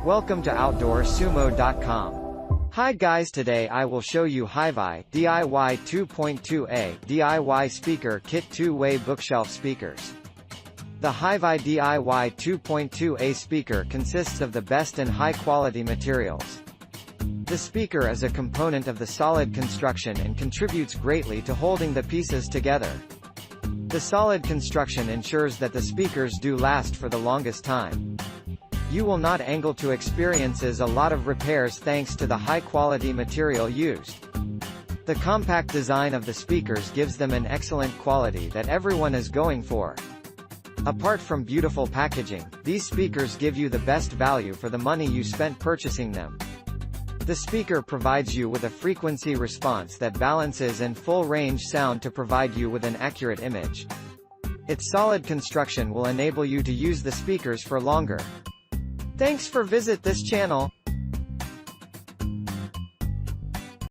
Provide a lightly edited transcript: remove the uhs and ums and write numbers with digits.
Welcome to outdoorsumo.com. Hi guys, today I will show you HiVi DIY 2.2a DIY speaker kit 2-way bookshelf speakers. The HiVi DIY 2.2a speaker consists of the best and high-quality materials. The speaker is a component of the solid construction and contributes greatly to holding the pieces together. The solid construction ensures that the speakers do last for the longest time. You will not angle to experiences a lot of repairs thanks to the high-quality material used. The compact design of the speakers gives them an excellent quality that everyone is going for. Apart from beautiful packaging, these speakers give you the best value for the money you spent purchasing them. The speaker provides you with a frequency response that balances and full-range sound to provide you with an accurate image. Its solid construction will enable you to use the speakers for longer. Thanks for visit this channel.